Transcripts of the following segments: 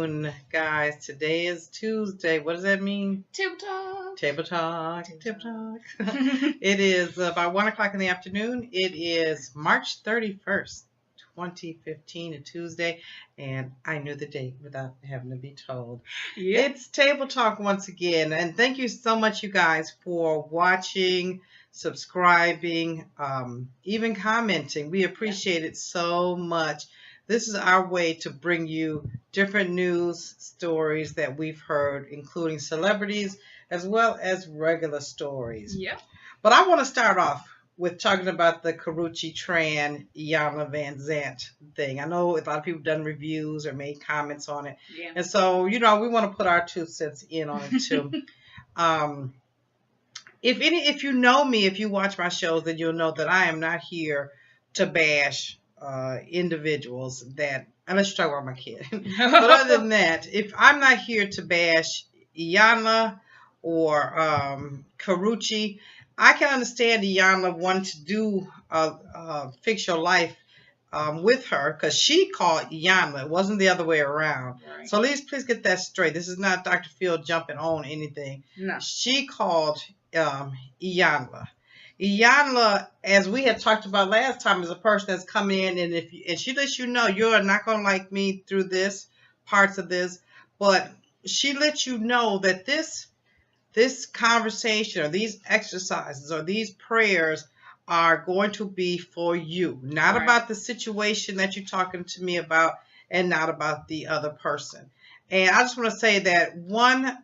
afternoon, guys. Today is Tuesday. What does that mean? Table talk. Table talk. Table talk. It is about 1 o'clock in the afternoon. It is March 31st, 2015, a Tuesday, and I knew the date without having to be told. Yep. It's Table Talk once again, and thank you so much, you guys, for watching, subscribing, even commenting. We appreciate it so much. This is our way to bring you different news stories that we've heard, including celebrities as well as regular stories. Yep. But I want to start off with talking about the Karrueche Tran Iyanla Vanzant thing. I know a lot of people have done reviews or made comments on it. Yeah. And so, we want to put our 2 cents in on it too. If you know me, if you watch my shows, then you'll know that I am not here to bash individuals that, unless you're talking about my kid. But other than that, if I'm not here to bash Iyanla or Karrueche, I can understand Iyanla wanting to do Fix Your Life with her, because she called Iyanla. It wasn't the other way around. Right. So please get that straight. This is not Dr. Phil jumping on anything. No. She called Iyanla. Iyanla, as we had talked about last time, is a person that's come in, and she lets you know you're not going to like me through this, parts of this, but she lets you know that this conversation or these exercises or these prayers are going to be for you, not Right. about the situation that you're talking to me about and not about the other person. And I just want to say that one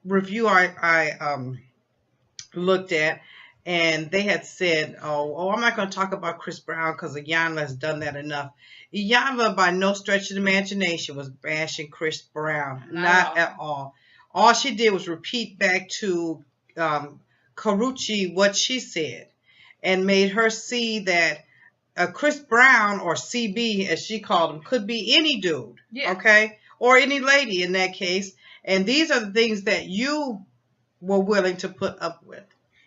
review I looked at, and they had said, oh, I'm not going to talk about Chris Brown because Iyanla has done that enough. Iyanla, by no stretch of the imagination, was bashing Chris Brown. Not at all. All she did was repeat back to Karrueche what she said and made her see that Chris Brown, or CB as she called him, could be any dude, okay? Or any lady in that case. And these are the things that you were willing to put up with.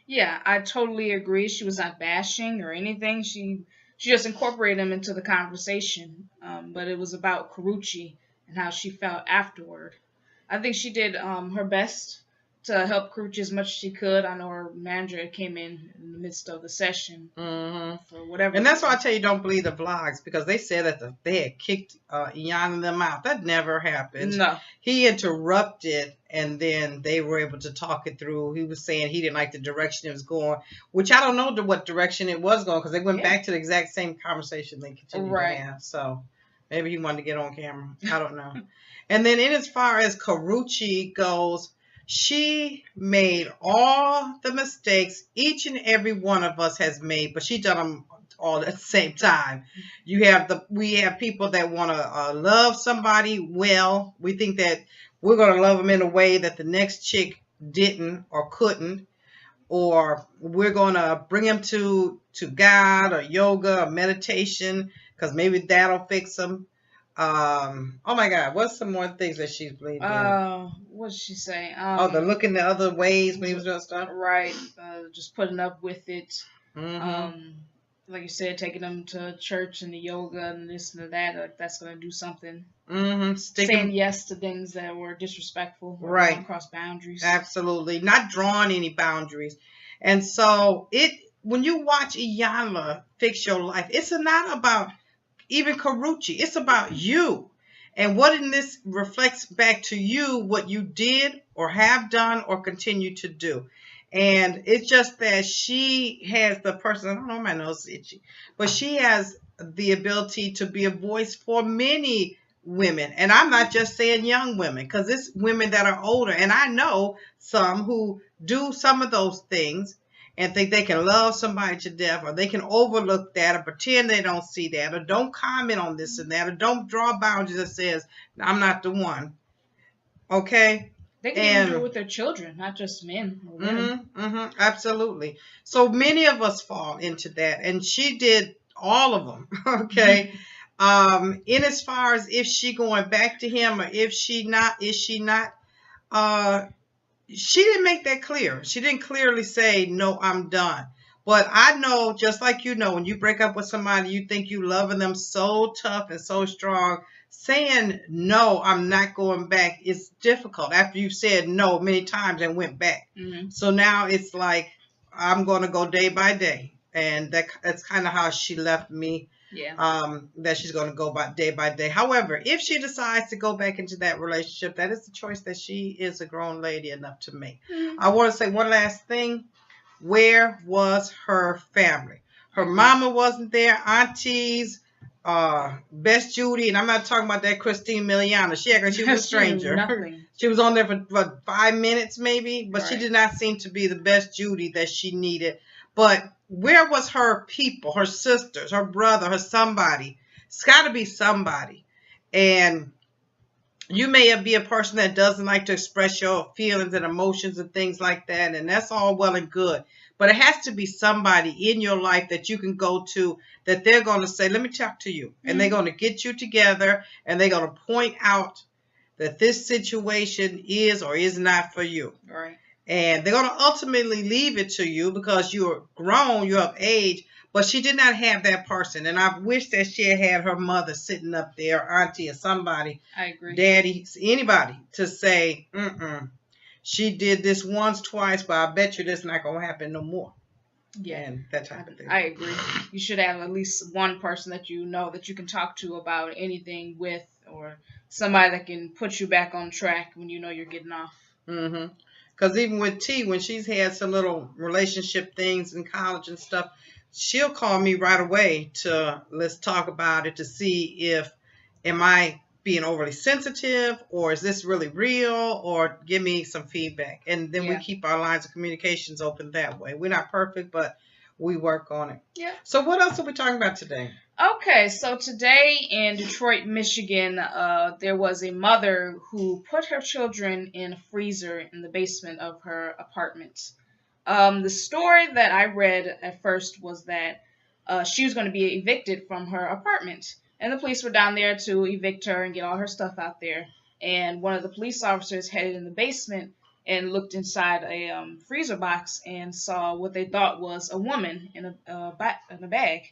Yeah, I totally agree. She was not bashing or anything. She just incorporated them into the conversation. But it was about Karrueche and how she felt afterward. I think she did her best to help Karrueche as much as she could. I know her manager came in the midst of the session for whatever. And that's why I tell you, don't believe the vlogs, because they said that they had kicked Iyanla them out. That never happened. No. He interrupted, and then they were able to talk it through. He was saying he didn't like the direction it was going, which I don't know what direction it was going, because they went back to the exact same conversation they continued to have. So maybe he wanted to get on camera. I don't know. And then in as far as Karrueche goes, she made all the mistakes each and every one of us has made, but she done them all at the same time. We have people that want to love somebody well. We think that we're going to love them in a way that the next chick didn't or couldn't, or we're going to bring them to God or yoga or meditation because maybe that'll fix them. Oh my God, what's some more things that she's believed in? What did she say? The looking the other ways when he was doing stuff. Right. Just putting up with it. Like you said, taking them to church and the yoga and this and that. Like that's gonna do something. Saying yes to things that were disrespectful. Or right. Cross boundaries. Absolutely. Not drawing any boundaries. And so when you watch Iyanla Fix Your Life, it's not about even Karrueche. It's about you. And what in this reflects back to you, what you did or have done or continue to do. And it's just that she has the person, I don't know, my nose is itchy, but she has the ability to be a voice for many women. And I'm not just saying young women, because it's women that are older. And I know some who do some of those things and think they can love somebody to death, or they can overlook that or pretend they don't see that, or don't comment on this and that, or don't draw boundaries that says, I'm not the one. Okay? They can even do it with their children, not just men or women. Absolutely. So many of us fall into that, and she did all of them. Okay? In as far as if she going back to him or if she not, is she not, she didn't make that clear. She didn't clearly say, no, I'm done. But I know, just like you know, when you break up with somebody, you think you loving them so tough and so strong. saying no, I'm not going back is difficult after you've said no many times and went back. Mm-hmm. So now it's like I'm going to go day by day, and that's kind of how she left me. Yeah. That she's going to go by day. However, if she decides to go back into that relationship, that is the choice that she is a grown lady enough to make. Mm-hmm. I want to say one last thing. Where was her family? Her mama wasn't there. Aunties, Best Judy, and I'm not talking about that Christine Miliana. She acted like she was a stranger. She was on there for 5 minutes maybe, but she did not seem to be the Best Judy that she needed. But where was her people, her sisters, her brother, her somebody? It's got to be somebody. And you may be a person that doesn't like to express your feelings and emotions and things like that, and that's all well and good. But it has to be somebody in your life that you can go to that they're going to say, let me talk to you. And they're going to get you together, and they're going to point out that this situation is or is not for you. Right. And they're going to ultimately leave it to you because you're grown, you're of age. But she did not have that person. And I wish that she had her mother sitting up there, auntie or somebody. I agree. Daddy, anybody to say, she did this once, twice, but I bet you this not going to happen no more. Yeah. And that type of thing. I agree. You should have at least one person that you know that you can talk to about anything with, or somebody that can put you back on track when you know you're getting off. Mm-hmm. Because even with T, when she's had some little relationship things in college and stuff, she'll call me right away to let's talk about it to see if am I being overly sensitive or is this really real or give me some feedback. And then we keep our lines of communications open that way. We're not perfect, but we work on it. Yeah. So what else are we talking about today? Okay, so today in Detroit, Michigan, there was a mother who put her children in a freezer in the basement of her apartment. The story that I read at first was that she was going to be evicted from her apartment. And the police were down there to evict her and get all her stuff out there. And one of the police officers headed in the basement and looked inside a freezer box and saw what they thought was a woman in a bag.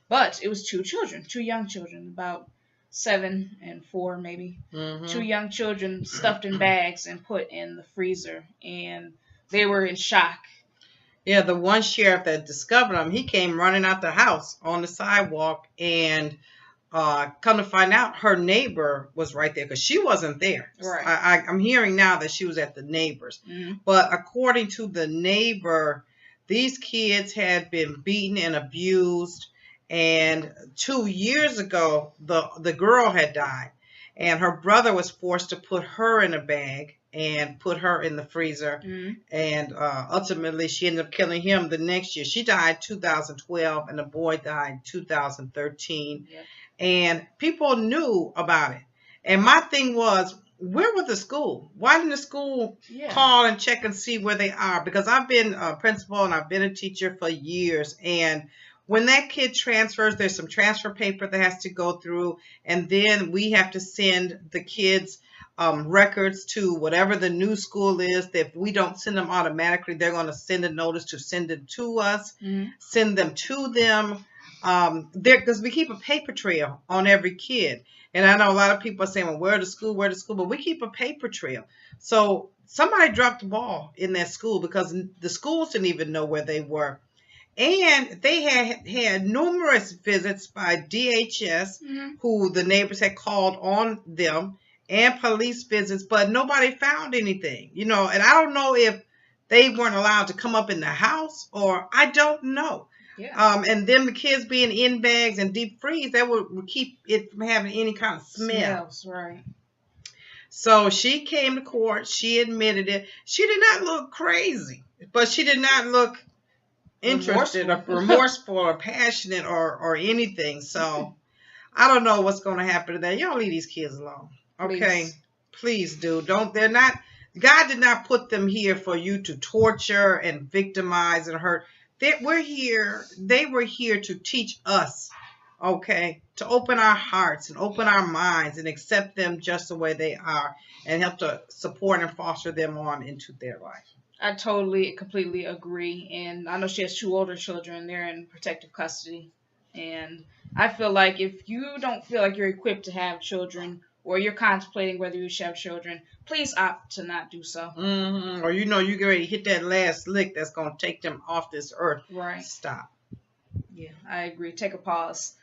But it was two young children, about 7 and 4 maybe. Mm-hmm. 2 young children stuffed in bags and put in the freezer. And they were in shock. Yeah, the one sheriff that discovered them, he came running out the house on the sidewalk and come to find out her neighbor was right there because she wasn't there. Right. I'm hearing now that she was at the neighbor's. Mm-hmm. But according to the neighbor, these kids had been beaten and abused. And 2 years ago, the girl had died. And her brother was forced to put her in a bag and put her in the freezer. Mm-hmm. And ultimately, she ended up killing him the next year. She died 2012, and the boy died 2013. Yep. And people knew about it. And my thing was, where was the school? Why didn't the school call and check and see where they are? Because I've been a principal and I've been a teacher for years. And when that kid transfers, there's some transfer paper that has to go through. And then we have to send the kids records to whatever the new school is. If we don't send them automatically, they're going to send a notice to send it to us, send them to them. Because we keep a paper trail on every kid. And I know a lot of people are saying, well, where to school? But we keep a paper trail. So somebody dropped the ball in that school because the schools didn't even know where they were. And they had numerous visits by DHS, who the neighbors had called on them, and police visits, but nobody found anything, and I don't know if they weren't allowed to come up in the house or I don't know. Yeah. And then the kids being in bags and deep freeze, that would keep it from having any kind of smell. Smells, right. So she came to court. She admitted it. She did not look crazy, but she did not look interested or remorseful or passionate or anything. So I don't know what's going to happen to that. Y'all leave these kids alone. Okay? Please do. They're not, God did not put them here for you to torture and victimize and hurt. They were here to teach us, okay, to open our hearts and open our minds and accept them just the way they are and help to support and foster them on into their life. I totally, completely agree. And I know she has 2 older children. They're in protective custody. And I feel like if you don't feel like you're equipped to have children, or you're contemplating whether you should have children, please opt to not do so. Mm-hmm. Or you get ready to hit that last lick that's going to take them off this earth. Right. Stop. Yeah, I agree. Take a pause.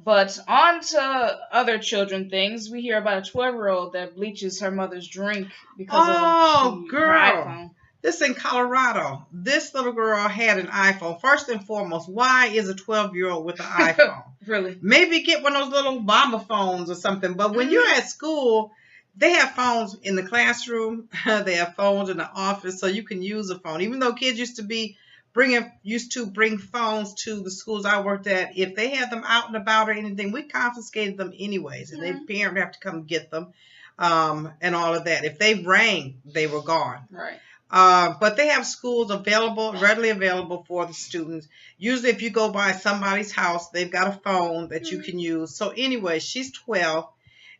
But on to other children things. We hear about a 12-year-old that bleaches her mother's drink because of her iPhone. This in Colorado. This little girl had an iPhone. First and foremost, why is a 12-year-old with an iPhone? Really? Maybe get one of those little bomber phones or something. But when you're at school, they have phones in the classroom. They have phones in the office, so you can use a phone. Even though kids used to bring phones to the schools I worked at. If they had them out and about or anything, we confiscated them anyways, and their parent would have to come get them, and all of that. If they rang, they were gone. Right. But they have schools readily available for the students. Usually if you go by somebody's house, they've got a phone that you can use. So anyway, she's 12,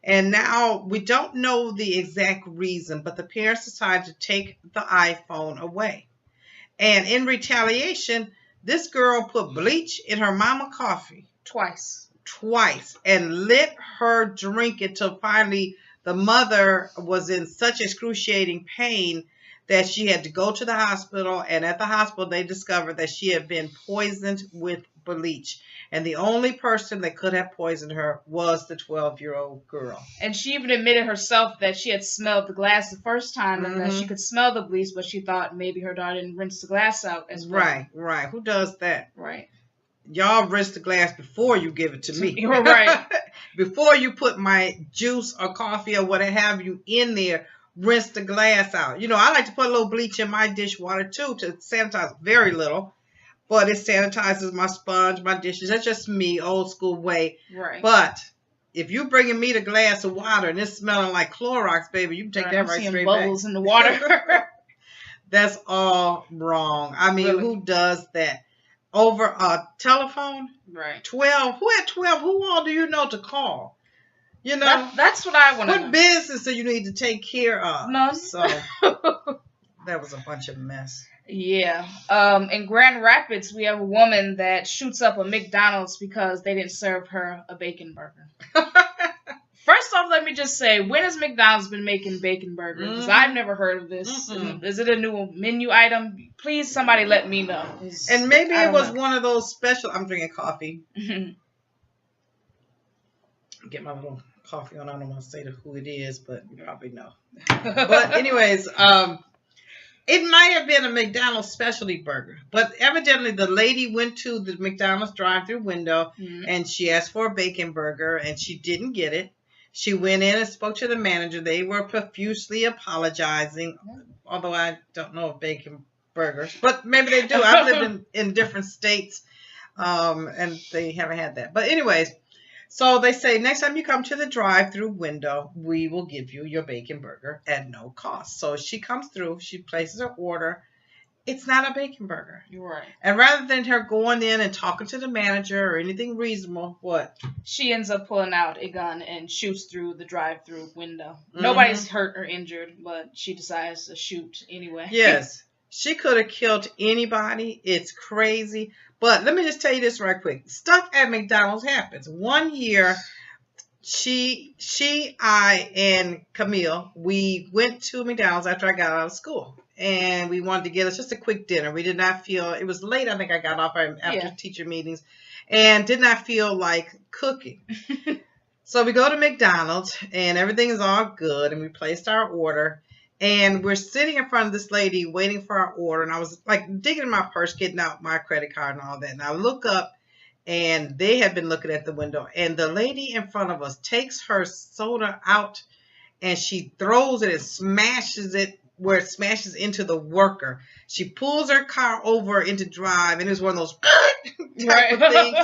and now we don't know the exact reason, but the parents decided to take the iPhone away. And in retaliation, this girl put bleach in her mama coffee. Twice. And let her drink it till finally the mother was in such excruciating pain that she had to go to the hospital, and at the hospital they discovered that she had been poisoned with bleach. And the only person that could have poisoned her was the 12-year-old girl. And she even admitted herself that she had smelled the glass the first time and that she could smell the bleach, but she thought maybe her daughter didn't rinse the glass out as well. Right. Who does that? Right. Y'all rinse the glass before you give it to me. You're right. Before you put my juice or coffee or what have you in there, rinse the glass out. I like to put a little bleach in my dishwater too to sanitize, very little, but it sanitizes my sponge, my dishes. That's just me, old school way. Right. But if you're bringing me the glass of water and it's smelling like Clorox, baby, you can take that right straight back. Bubbles in the water. That's all wrong. I mean, really? Who does that? Over a telephone? Right. 12? Who at 12? Who all do you know to call? That's what I want to know. What business do you need to take care of? None. So that was a bunch of mess. Yeah. In Grand Rapids, we have a woman that shoots up a McDonald's because they didn't serve her a bacon burger. First off, let me just say, when has McDonald's been making bacon burgers? Because I've never heard of this. Is it a new menu item? Please, somebody let me know. And maybe it was one of those special... I'm drinking coffee. Get my little coffee on. I don't want to say who it is, but you probably know. But anyways, it might have been a McDonald's specialty burger. But evidently the lady went to the McDonald's drive-through window and she asked for a bacon burger and she didn't get it. She went in and spoke to the manager. They were profusely apologizing, although I don't know of bacon burgers, but maybe they do. I've lived in different states, and they haven't had that. But anyways, so they say, next time you come to the drive-through window, we will give you your bacon burger at no cost. So she comes through. She places her order. It's not a bacon burger. You're right. And rather than her going in and talking to the manager or anything reasonable, what? She ends up pulling out a gun and shoots through the drive-through window. Nobody's hurt or injured, but she decides to shoot anyway. Yes. She could have killed anybody. It's crazy. But let me just tell you this right quick. Stuff at McDonald's happens. One year, I, and Camille, we went to McDonald's after I got out of school. And we wanted to get us just a quick dinner. We did not feel, it was late, I think I got off after teacher meetings, and did not feel like cooking. So we go to McDonald's, and everything is all good, and we placed our order. And we're sitting in front of this lady waiting for our order. And I was like digging in my purse, getting out my credit card and all that. And I look up and they had been looking at the window. And the lady in front of us takes her soda out and she throws it and smashes it where it smashes into the worker. She pulls her car over into drive. And it was one of those type of things.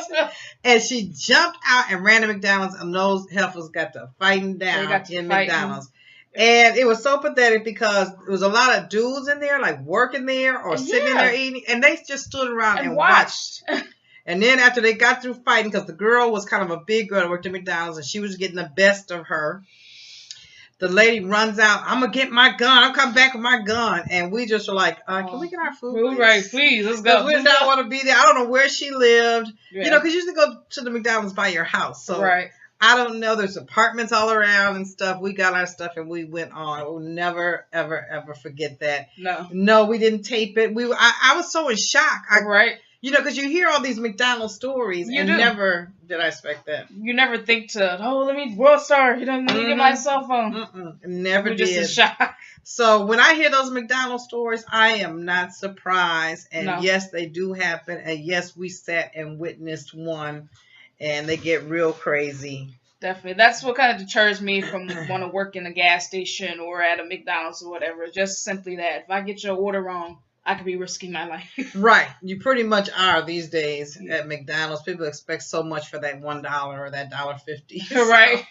And she jumped out and ran to McDonald's. And those heifers got to fighting down in McDonald's. And it was so pathetic because there was a lot of dudes in there, like working there or sitting in there eating. And they just stood around and watched. And then after they got through fighting, because the girl was kind of a big girl that worked at McDonald's and she was getting the best of her, the lady runs out, I'm going to get my gun. I'm coming back with my gun. And we just were like, can we get our food, please? Right, please. Let's go. We did not want to be there. I don't know where she lived. You know, because you usually go to the McDonald's by your house. So I don't know. There's apartments all around and stuff. We got our stuff and we went on. We'll never, ever, ever forget that. No, we didn't tape it. I was so in shock. Right. You know, because you hear all these McDonald's stories, never did I expect that. You never think to, let me World Star. Let me get my cell phone. Never did. Just in shock. So when I hear those McDonald's stories, I am not surprised. And yes, they do happen. And yes, we sat and witnessed one, and they get real crazy. Definitely. That's what kind of deters me from want to work in a gas station or at a McDonald's or whatever. Just simply that. If I get your order wrong, I could be risking my life. Right. You pretty much are these days at McDonald's. People expect so much for that $1 or that $1.50. Right.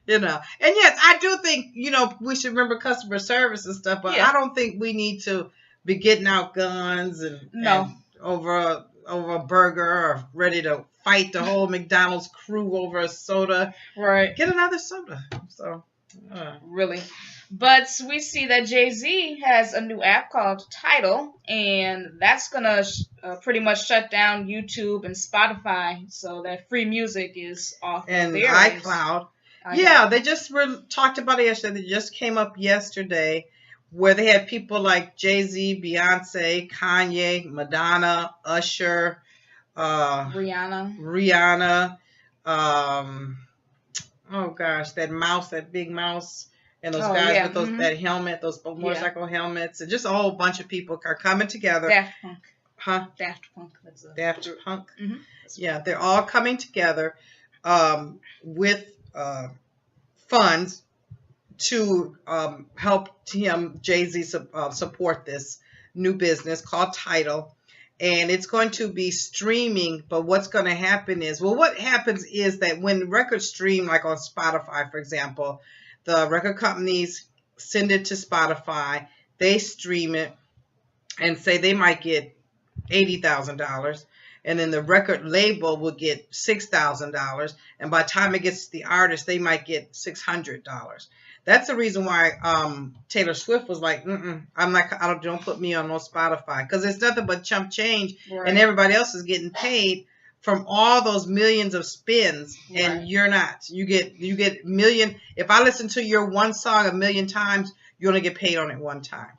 You know. And yes, I do think, we should remember customer service and stuff, but I don't think we need to be getting out guns and over a burger or ready to fight the whole McDonald's crew over a soda. Right. Get another soda. So, really. But we see that Jay-Z has a new app called Tidal, and that's going to pretty much shut down YouTube and Spotify, so that free music is off and there. iCloud. Yeah, they just talked about it yesterday. They just came up yesterday where they had people like Jay-Z, Beyonce, Kanye, Madonna, Usher, Rihanna. Oh gosh, that big mouse. And those guys with that helmet, those motorcycle helmets, and just a whole bunch of people are coming together. Daft Punk. Huh? Daft Punk. Daft Punk. Mm-hmm. Yeah, they're all coming together with funds to help Jay-Z support this new business called Tidal. And it's going to be streaming, but what's going to happen is, what happens is that when records stream, like on Spotify, for example, the record companies send it to Spotify, they stream it, and say they might get $80,000, and then the record label will get $6,000, and by the time it gets to the artist, they might get $600. That's the reason why Taylor Swift was like, don't put me on no Spotify, because it's nothing but chump change, and everybody else is getting paid from all those millions of spins, and you're not. You get million. If I listen to your one song 1,000,000 times, you only get paid on it one time.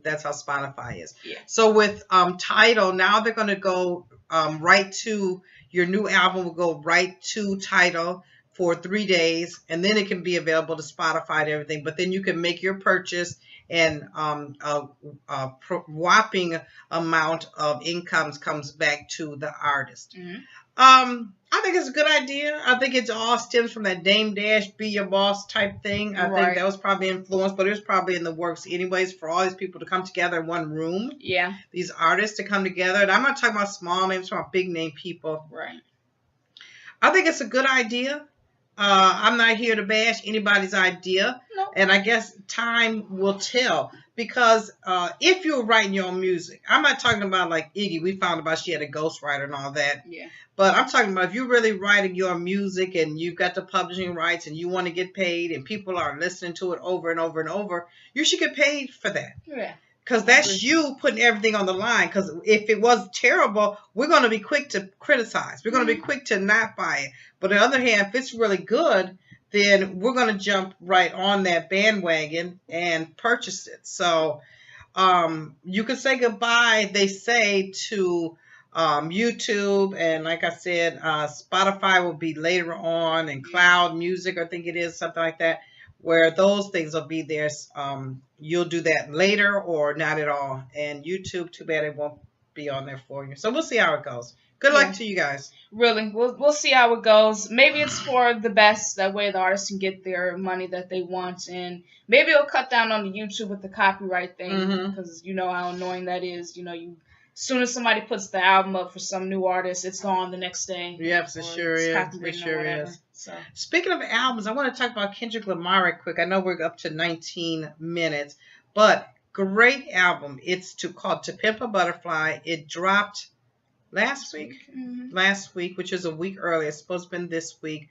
That's how Spotify is. Yeah. So with Tidal, now they're going to go right to your new album. Will go right to Tidal for 3 days, and then it can be available to Spotify and everything. But then you can make your purchase, and a whopping amount of incomes comes back to the artist. Mm-hmm. I think it's a good idea. I think it all stems from that Dame Dash Be Your Boss type thing. I think that was probably influenced, but it was probably in the works anyways for all these people to come together in one room. Yeah. These artists to come together. And I'm not talking about small names, I'm talking about big name people. Right. I think it's a good idea. I'm not here to bash anybody's idea. No. And I guess time will tell. Because if you're writing your own music, I'm not talking about like Iggy. We found about she had a ghostwriter and all that. Yeah. But I'm talking about if you're really writing your music and you've got the publishing rights and you want to get paid and people are listening to it over and over and over, you should get paid for that. Yeah. Because that's you putting everything on the line. Because if it was terrible, we're going to be quick to criticize. We're going to be quick to not buy it. But on the other hand, if it's really good, then we're going to jump right on that bandwagon and purchase it. So you can say goodbye, they say, to YouTube. And like I said, Spotify will be later on, and Cloud Music, I think it is, something like that, where those things will be there. You'll do that later or not at all. And YouTube, too bad it won't be on there for you. So we'll see how it goes. Good luck to you guys. Really, we'll see how it goes. Maybe it's for the best. That way the artists can get their money that they want. And maybe it'll cut down on the YouTube with the copyright thing. Because you know how annoying that is. You know, as soon as somebody puts the album up for some new artist, it's gone the next day. Yes, it sure is. It sure is. So. Speaking of albums, I want to talk about Kendrick Lamar right quick. I know we're up to 19 minutes, but great album. It's called To Pimp a Butterfly. It dropped last week, which is a week earlier. It's supposed to have been this week.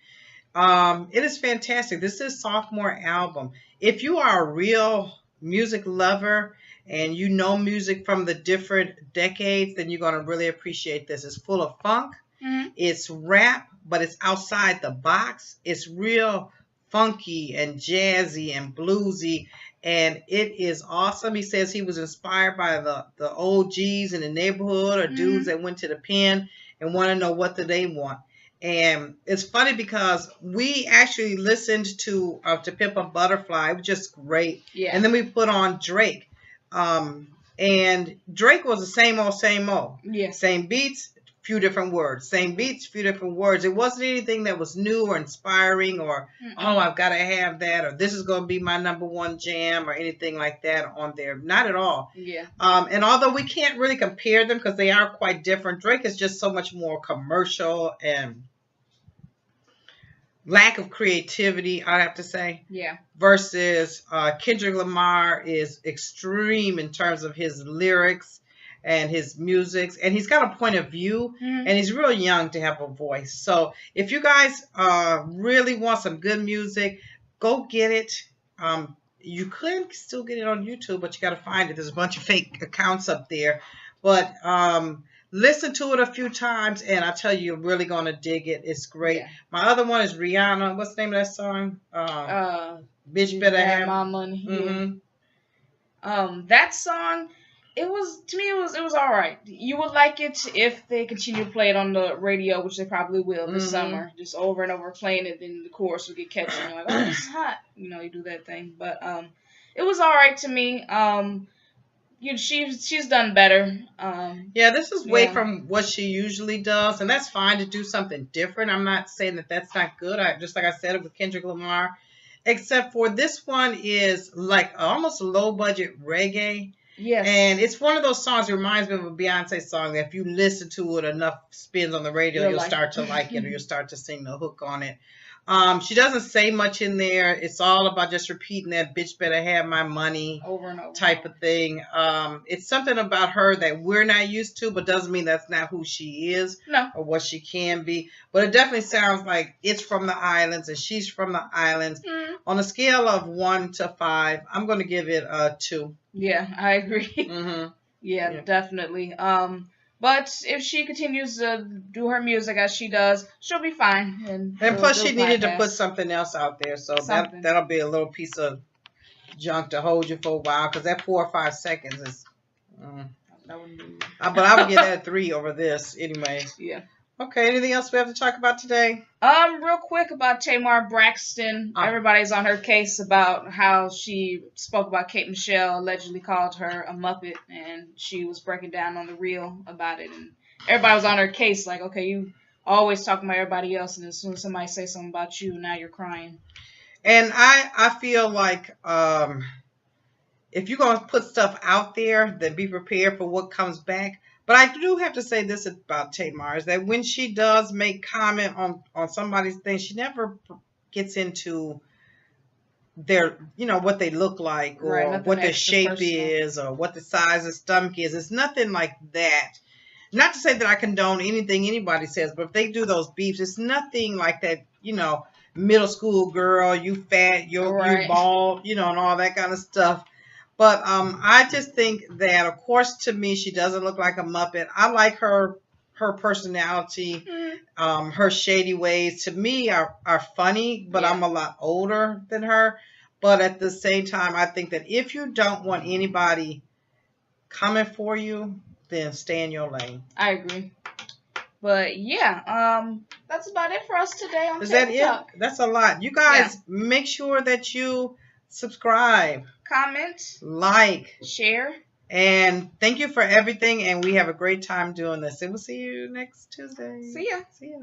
It is fantastic. This is his sophomore album. If you are a real music lover and you know music from the different decades, then you're going to really appreciate this. It's full of funk. It's rap, but it's outside the box. It's real funky and jazzy and bluesy, and it is awesome. He says he was inspired by the OGs in the neighborhood or dudes that went to the pen and want to know what do they want. And it's funny because we actually listened to Pimp a Butterfly. It was just great. Yeah. And then we put on Drake. And Drake was the same old, same old. Yeah. Same beats, few different words. Same beats, few different words. It wasn't anything that was new or inspiring or, oh, I've got to have that, or this is going to be my #1 jam or anything like that on there. Not at all. Yeah. And although we can't really compare them because they are quite different, Drake is just so much more commercial and lack of creativity, I have to say. Yeah. Versus Kendrick Lamar is extreme in terms of his lyrics and his music, and he's got a point of view, and he's real young to have a voice. So if you guys really want some good music, go get it. You could still get it on YouTube, but you got to find it. There's a bunch of fake accounts up there, but listen to it a few times, and I tell you, you're really going to dig it. It's great. Yeah. My other one is Rihanna. What's the name of that song? Bitch Better Have My Money. Mm-hmm. That song, it was all right. You would like it if they continue to play it on the radio, which they probably will this summer. Just over and over playing it, then the chorus will get catchy. You're like, oh, it's hot. You do that thing. But it was all right to me. She's done better. Yeah, this is way from what she usually does, and that's fine to do something different. I'm not saying that that's not good. Just like I said it with Kendrick Lamar, except for this one is like almost low budget reggae. Yes. And it's one of those songs that reminds me of a Beyonce song that if you listen to it enough spins on the radio, you'll start to like it, or you'll start to sing the hook on it. She doesn't say much in there. It's all about just repeating that bitch better have my money over and over type of thing. It's something about her that we're not used to, but doesn't mean that's not who she is or what she can be. But it definitely sounds like it's from the islands and she's from the islands. On a scale of 1 to 5, I'm going to give it a 2. Yeah, I agree. Yeah, definitely. But if she continues to do her music as she does, she'll be fine. And plus, she needed to put something else out there, so that'll be a little piece of junk to hold you for a while. Because that 4 or 5 seconds is. That wouldn't be. But I would give that a 3 over this, anyways. Yeah. Okay. Anything else we have to talk about today? Real quick about Tamar Braxton. Everybody's on her case about how she spoke about Kate Michelle, allegedly called her a Muppet, and she was breaking down on the reel about it. And everybody was on her case, like, okay, you always talking about everybody else, and as soon as somebody says something about you, now you're crying. And I feel like if you're gonna put stuff out there, then be prepared for what comes back. But I do have to say this about Tamar, is that when she does make comment on somebody's thing, she never gets into their, what they look like or what their shape is or what the size of the stomach is. It's nothing like that. Not to say that I condone anything anybody says, but if they do those beefs, it's nothing like that, middle school girl, you fat, you're bald, and all that kind of stuff. But I just think that, of course, to me, she doesn't look like a Muppet. I like her personality, her shady ways. To me, are funny, but I'm a lot older than her. But at the same time, I think that if you don't want anybody coming for you, then stay in your lane. I agree. But yeah, that's about it for us today on Is that it? That's a lot. You guys make sure that you subscribe, comment, like, share, and thank you for everything. And we have a great time doing this. And we'll see you next Tuesday. See ya. See ya.